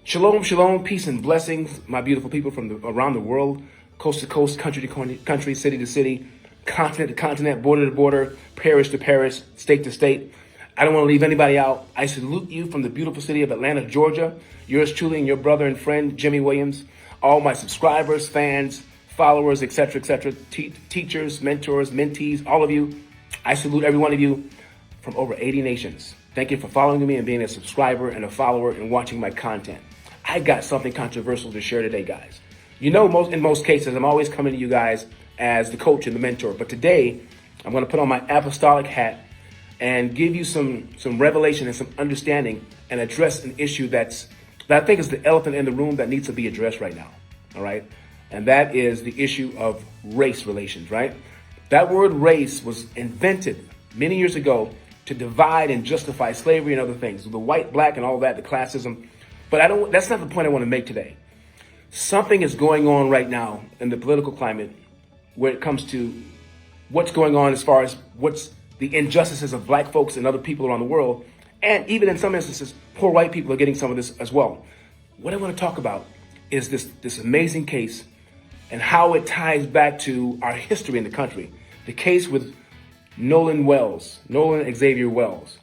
Shalom, shalom, peace and blessings, my beautiful people from around the world, coast to coast, country to country, city to city, continent to continent, border to border, parish to parish, state to state. I don't want to leave anybody out. I salute you from the beautiful city of Atlanta, Georgia. Yours truly and your brother and friend, Jimmy Williams. All my subscribers, fans, followers, etc., etc., teachers, mentors, mentees, all of you. I salute every one of you from over 80 nations. Thank you for following me and being a subscriber and a follower and watching my content. I got something controversial to share today, guys. You know, in most cases, I'm always coming to you guys as the coach and the mentor. But today, I'm going to put on my apostolic hat and give you some revelation and some understanding and address an issue that I think is the elephant in the room that needs to be addressed right now. All right. And that is the issue of race relations, right? That word race was invented many years ago to divide and justify slavery and other things, the white, black, and all that, the classism. But that's not the point I want to make today. Something is going on right now in the political climate where it comes to what's going on as far as what's the injustices of black folks and other people around the world. And even in some instances, poor white people are getting some of this as well. What I want to talk about is this amazing case and how it ties back to our history in the country. The case with Nolan Xavier Wells.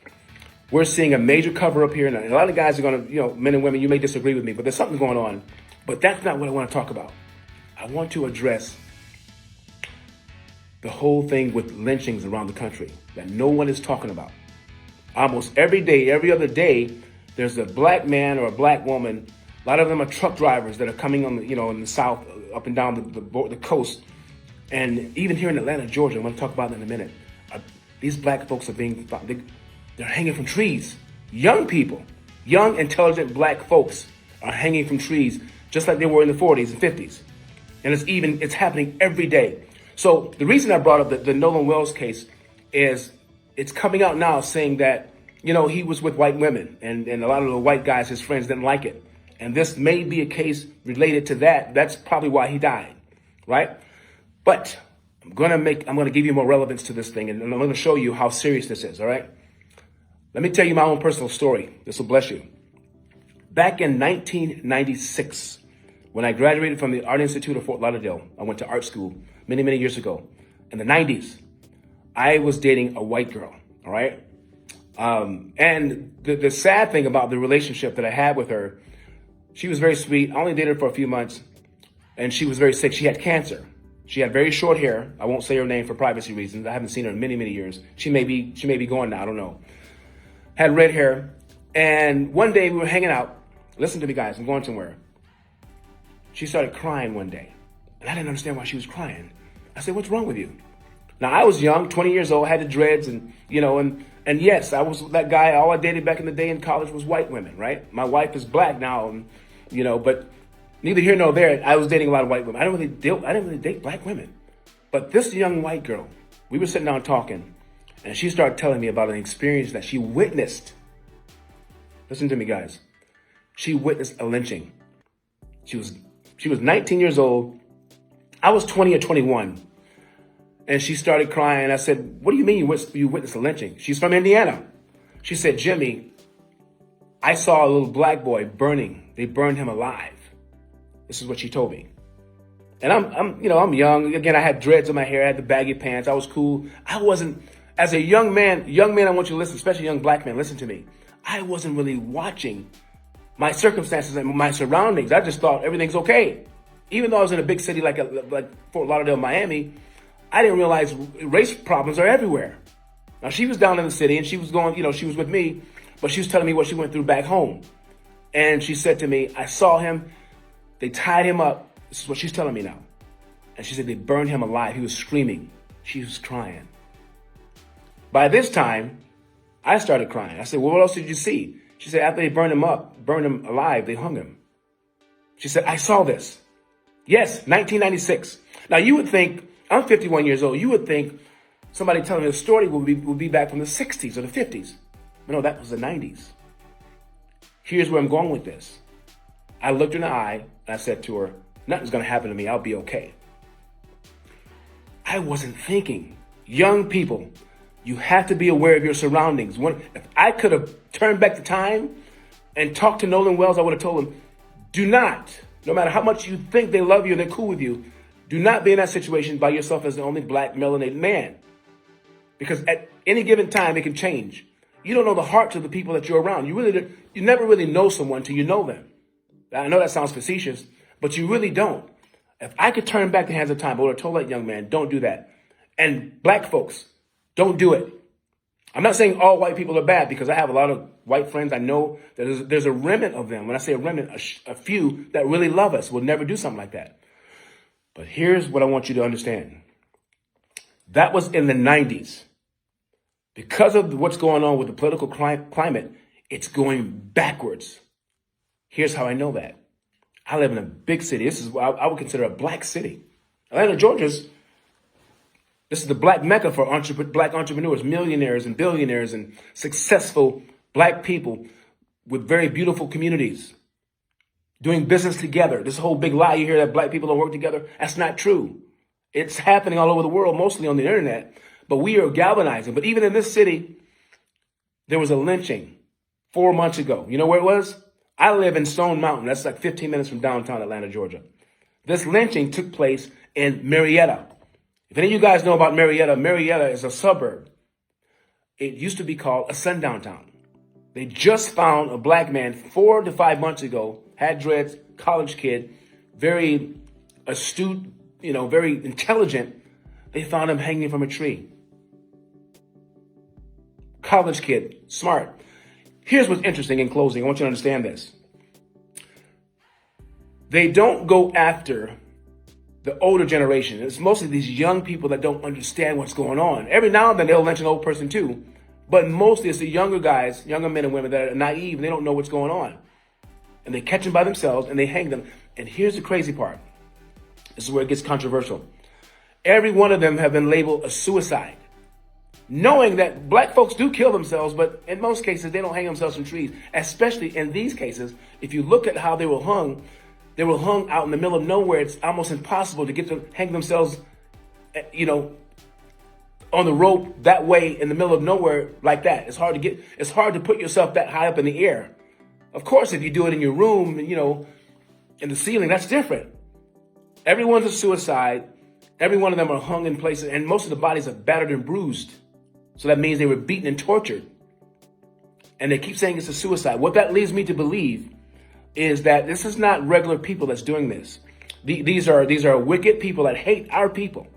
We're seeing a major cover up here, and a lot of guys are going to, men and women, you may disagree with me, but there's something going on. But that's not what I want to talk about. I want to address the whole thing with lynchings around the country that no one is talking about. Almost every day, every other day, there's a black man or a black woman. A lot of them are truck drivers that are coming on, in the South, up and down the coast. And even here in Atlanta, Georgia, I'm going to talk about that in a minute. These black folks are they're hanging from trees. Young people, young, intelligent black folks are hanging from trees just like they were in the 40s and 50s. And it's happening every day. So the reason I brought up the Nolan Wells case is it's coming out now saying that, he was with white women and a lot of the white guys, his friends, didn't like it. And this may be a case related to that. That's probably why he died, right? But I'm going to give you more relevance to this thing, and I'm going to show you how serious this is, all right? Let me tell you my own personal story. This will bless you. Back in 1996, when I graduated from the Art Institute of Fort Lauderdale, I went to art school many, many years ago. In the 90s, I was dating a white girl, all right? And the sad thing about the relationship that I had with her, she was very sweet. I only dated her for a few months, and she was very sick. She had cancer. She had very short hair. I won't say her name for privacy reasons. I haven't seen her in many, many years. She may be gone now. I don't know. Had red hair. And one day we were hanging out. Listen to me, guys. I'm going somewhere. She started crying one day. And I didn't understand why she was crying. I said, "What's wrong with you?" Now, I was young, 20 years old, had the dreads. And yes, I was that guy. All I dated back in the day in college was white women, right? My wife is black now. And, but neither here nor there. I was dating a lot of white women. I didn't really date black women. But this young white girl, we were sitting down talking. And she started telling me about an experience that she witnessed. Listen to me, guys. She witnessed a lynching. She was 19 years old. I was 20 or 21. And she started crying. I said, "What do you mean you witnessed a lynching?" She's from Indiana. She said, "Jimmy, I saw a little black boy burning. They burned him alive." This is what she told me. And I'm young. Again, I had dreads in my hair. I had the baggy pants. I was cool. I wasn't. As a young man, I want you to listen, especially young black man, listen to me. I wasn't really watching my circumstances and my surroundings. I just thought everything's okay. Even though I was in a big city like Fort Lauderdale, Miami, I didn't realize race problems are everywhere. Now, she was down in the city and she was going, she was with me, but she was telling me what she went through back home. And she said to me, "I saw him. They tied him up." This is what she's telling me now. And she said they burned him alive. He was screaming. She was crying. By this time, I started crying. I said, "Well, what else did you see?" She said, "After they burned him alive, they hung him." She said, "I saw this." Yes, 1996. Now, you would think, I'm 51 years old. You would think somebody telling me a story would be back from the 60s or the 50s. But no, that was the 90s. Here's where I'm going with this. I looked her in the eye and I said to her, "Nothing's going to happen to me. I'll be okay." I wasn't thinking. Young people, you have to be aware of your surroundings. If I could have turned back the time and talked to Nolan Wells, I would have told him, Do not, no matter how much you think they love you and they're cool with you, do not be in that situation by yourself as the only black melanated man. Because at any given time, it can change. You don't know the hearts of the people that you're around. You never really know someone till you know them. I know that sounds facetious, but you really don't. If I could turn back the hands of time, I would have told that young man, don't do that. And black folks, don't do it. I'm not saying all white people are bad, because I have a lot of white friends. I know that there's a remnant of them. When I say a remnant, a few that really love us will never do something like that. But here's what I want you to understand. That was in the 90s. Because of what's going on with the political climate, it's going backwards. Here's how I know that. I live in a big city. This is what I would consider a black city. Atlanta, Georgia's, this is the black mecca for black entrepreneurs, millionaires and billionaires and successful black people with very beautiful communities doing business together. This whole big lie you hear that black people don't work together, that's not true. It's happening all over the world, mostly on the internet, but we are galvanizing. But even in this city, there was a lynching 4 months ago. You know where it was? I live in Stone Mountain. That's like 15 minutes from downtown Atlanta, Georgia. This lynching took place in Marietta. If any of you guys know about Marietta, Marietta is a suburb. It used to be called a sundown town. They just found a black man 4 to 5 months ago, had dreads, college kid, very astute, very intelligent. They found him hanging from a tree. College kid, smart. Here's what's interesting in closing. I want you to understand this. They don't go after the older generation. It's mostly these young people that don't understand what's going on. Every now and then they'll lynch an old person too, but mostly it's the younger guys, younger men and women that are naive and they don't know what's going on. And they catch them by themselves and they hang them. And here's the crazy part. This is where it gets controversial. Every one of them have been labeled a suicide, knowing that black folks do kill themselves, but in most cases, they don't hang themselves from trees, especially in these cases. If you look at how they were hung out in the middle of nowhere. It's almost impossible to get them hang themselves, on the rope that way in the middle of nowhere like that. It's hard to put yourself that high up in the air. Of course, if you do it in your room, in the ceiling, that's different. Everyone's a suicide. Every one of them are hung in places, and most of the bodies are battered and bruised. So that means they were beaten and tortured. And they keep saying it's a suicide. What that leads me to believe is that this is not regular people that's doing this. These are wicked people that hate our people.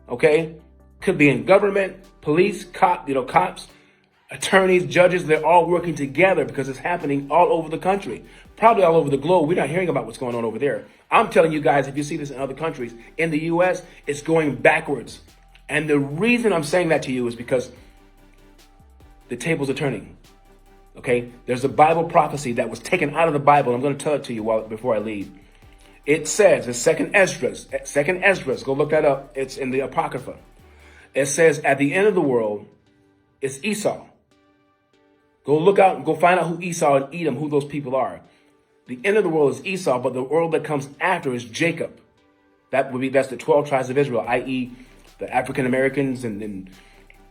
Okay? Could be in government, police, cops, attorneys, judges. They're all working together because it's happening all over the country. Probably all over the globe. We're not hearing about what's going on over there. I'm telling you guys, if you see this in other countries, in the U.S., it's going backwards. And the reason I'm saying that to you is because the tables are turning. Okay? There's a Bible prophecy that was taken out of the Bible. I'm going to tell it to you before I leave. It says in 2nd Esdras, go look that up. It's in the Apocrypha. It says at the end of the world, it's Esau. Go look out and go find out who Esau and Edom, who those people are. The end of the world is Esau, but the world that comes after is Jacob. That's the 12 tribes of Israel, i.e. the African Americans and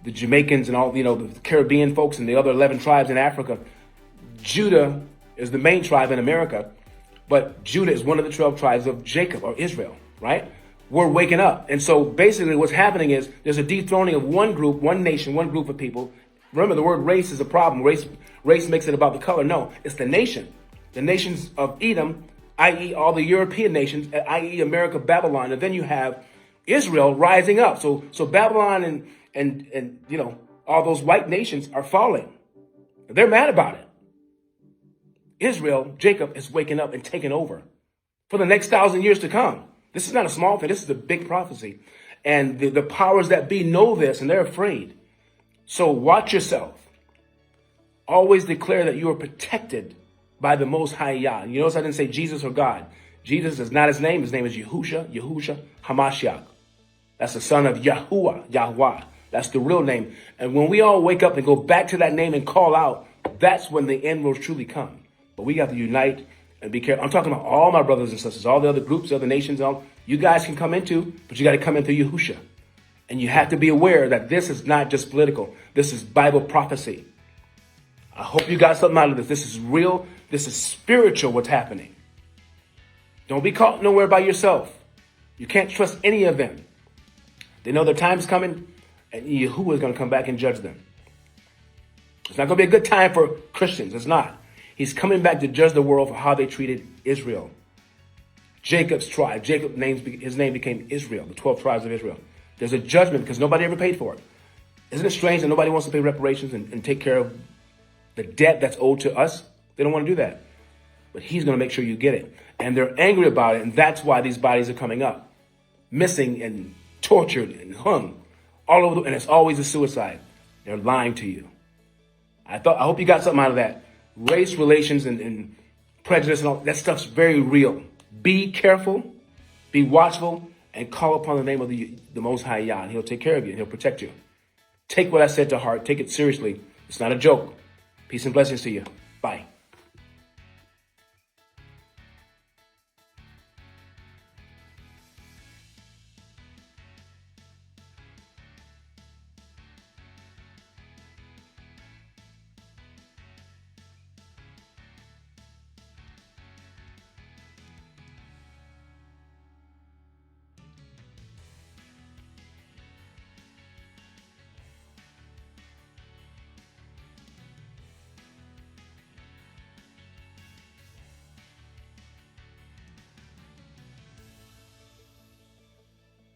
the Jamaicans and all, the Caribbean folks and the other 11 tribes in Africa. Judah is the main tribe in America, but Judah is one of the 12 tribes of Jacob or Israel, right? We're waking up. And so basically what's happening is there's a dethroning of one group, one nation, one group of people. Remember, the word race is a problem. Race makes it about the color. No, it's the nation. The nations of Edom, i.e. all the European nations, i.e. America, Babylon. And then you have Israel rising up. So Babylon and all those white nations are falling. They're mad about it. Israel, Jacob, is waking up and taking over for the next 1,000 years to come. This is not a small thing. This is a big prophecy. And the powers that be know this, and they're afraid. So watch yourself. Always declare that you are protected by the Most High Yah. You notice I didn't say Jesus or God. Jesus is not his name. His name is Yahusha Hamashiach. That's the son of Yahweh. That's the real name. And when we all wake up and go back to that name and call out, that's when the end will truly come. But we got to unite and be careful. I'm talking about all my brothers and sisters, all the other groups, other nations, all you guys can come into, but you got to come in through Yahusha. And you have to be aware that this is not just political. This is Bible prophecy. I hope you got something out of this. This is real. This is spiritual what's happening. Don't be caught nowhere by yourself. You can't trust any of them. They know their time's coming, and Yahuwah is going to come back and judge them. It's not going to be a good time for Christians. It's not. He's coming back to judge the world for how they treated Israel. Jacob's tribe. His name became Israel, the 12 tribes of Israel. There's a judgment because nobody ever paid for it. Isn't it strange that nobody wants to pay reparations and take care of the debt that's owed to us? They don't want to do that. But he's going to make sure you get it. And they're angry about it, and that's why these bodies are coming up. Missing and tortured and hung all over, and it's always a suicide. They're lying to you. I hope you got something out of that. Race relations and prejudice and all that stuff's very real. Be careful, be watchful, and call upon the name of the Most High Yah, and he'll take care of you, and he'll protect you. Take what I said to heart. Take it seriously. It's not a joke. Peace and blessings to you.